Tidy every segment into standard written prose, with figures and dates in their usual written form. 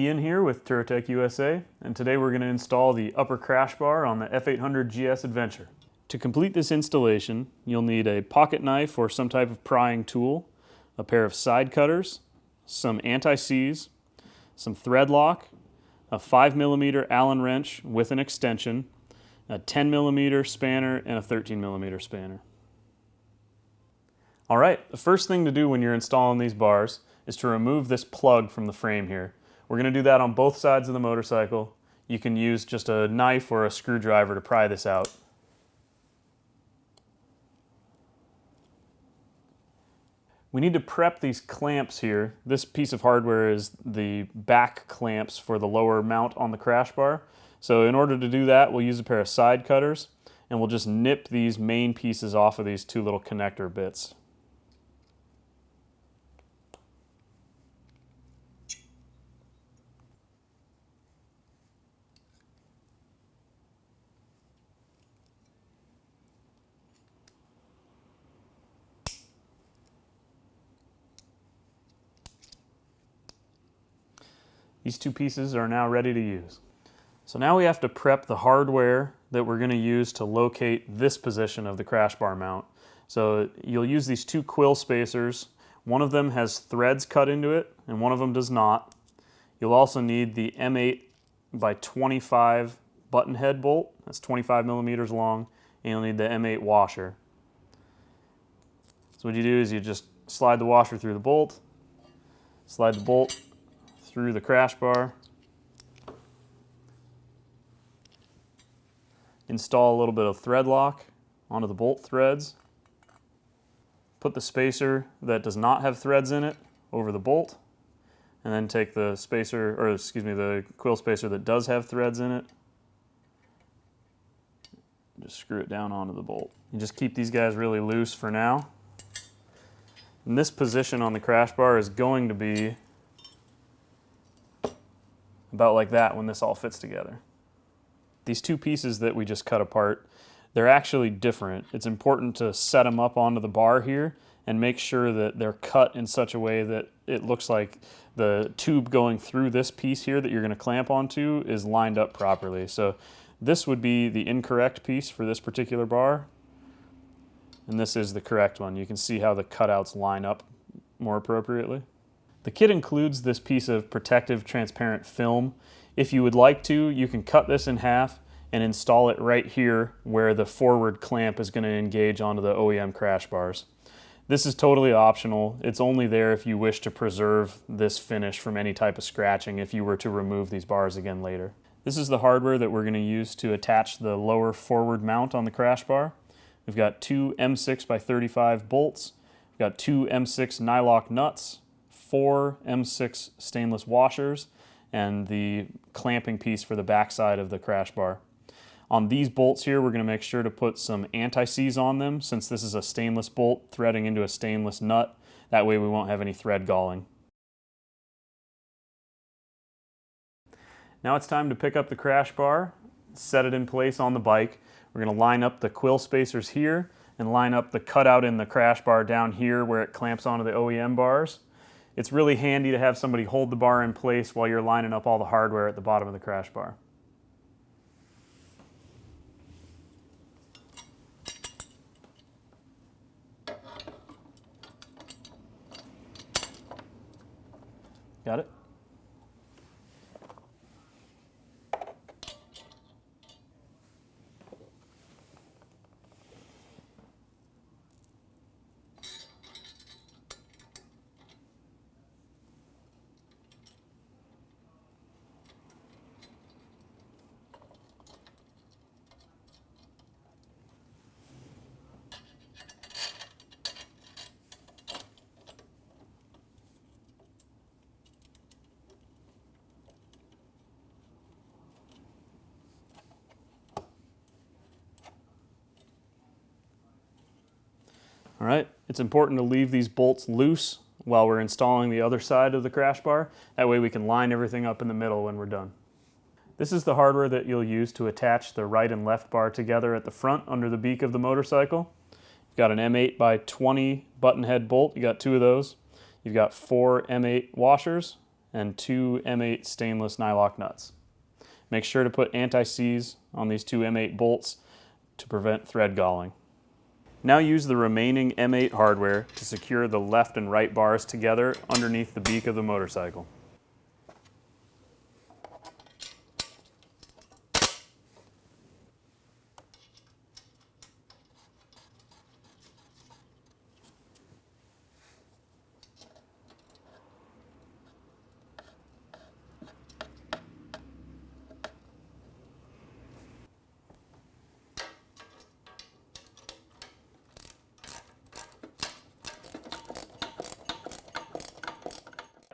Ian here with Touratech USA, and today we're going to install the upper crash bar on the F800GS Adventure. To complete this installation, you'll need a pocket knife or some type of prying tool, a pair of side cutters, some anti-seize, some thread lock, a 5mm Allen wrench with an extension, a 10mm spanner, and a 13mm spanner. Alright, the first thing to do when you're installing these bars is to remove this plug from the frame here. We're going to do that on both sides of the motorcycle. You can use just a knife or a screwdriver to pry this out. We need to prep these clamps here. This piece of hardware is the back clamps for the lower mount on the crash bar. So in order to do that, we'll use a pair of side cutters and we'll just nip these main pieces off of these two little connector bits. These two pieces are now ready to use. So now we have to prep the hardware that we're going to use to locate this position of the crash bar mount. So you'll use these two quill spacers. One of them has threads cut into it and one of them does not. You'll also need the M8 by 25 button head bolt. That's 25mm long, and you'll need the M8 washer. So what you do is you just slide the washer through the bolt, slide the bolt through the crash bar, install a little bit of thread lock onto the bolt threads, put the spacer that does not have threads in it over the bolt, and then take the spacer, or excuse me, the quill spacer that does have threads in it, just screw it down onto the bolt. You just keep these guys really loose for now. And this position on the crash bar is going to be about like that when this all fits together. These two pieces that we just cut apart, they're actually different. It's important to set them up onto the bar here and make sure that they're cut in such a way that it looks like the tube going through this piece here that you're going to clamp onto is lined up properly. So this would be the incorrect piece for this particular bar, and this is the correct one. You can see how the cutouts line up more appropriately. The kit includes this piece of protective transparent film. If you would like to, you can cut this in half and install it right here where the forward clamp is going to engage onto the OEM crash bars. This is totally optional. It's only there if you wish to preserve this finish from any type of scratching if you were to remove these bars again later. This is the hardware that we're going to use to attach the lower forward mount on the crash bar. We've got two M6 by 35 bolts, we've got two M6 nylock nuts, 4 M6 stainless washers, and the clamping piece for the backside of the crash bar. On these bolts here, we're going to make sure to put some anti-seize on them since this is a stainless bolt threading into a stainless nut. That way we won't have any thread galling. Now it's time to pick up the crash bar, set it in place on the bike. We're going to line up the quill spacers here and line up the cutout in the crash bar down here where it clamps onto the OEM bars. It's really handy to have somebody hold the bar in place while you're lining up all the hardware at the bottom of the crash bar. Got it? All right, it's important to leave these bolts loose while we're installing the other side of the crash bar. That way we can line everything up in the middle when we're done. This is the hardware that you'll use to attach the right and left bar together at the front under the beak of the motorcycle. You've got an M8 by 20 button head bolt, you got two of those. You've got 4 M8 washers and 2 M8 stainless nylock nuts. Make sure to put anti-seize on these 2 M8 bolts to prevent thread galling. Now use the remaining M8 hardware to secure the left and right bars together underneath the beak of the motorcycle.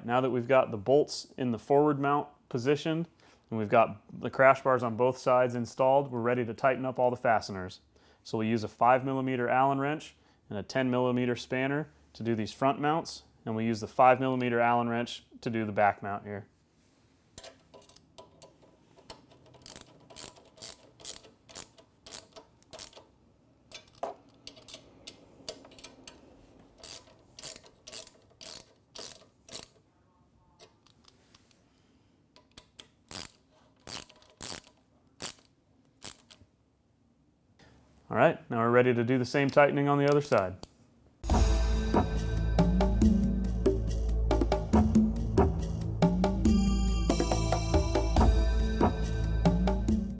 Now that we've got the bolts in the forward mount positioned and we've got the crash bars on both sides installed, we're ready to tighten up all the fasteners. So we'll use a 5mm Allen wrench and a 10mm spanner to do these front mounts, and we'll use the 5mm Allen wrench to do the back mount here. All right, now we're ready to do the same tightening on the other side.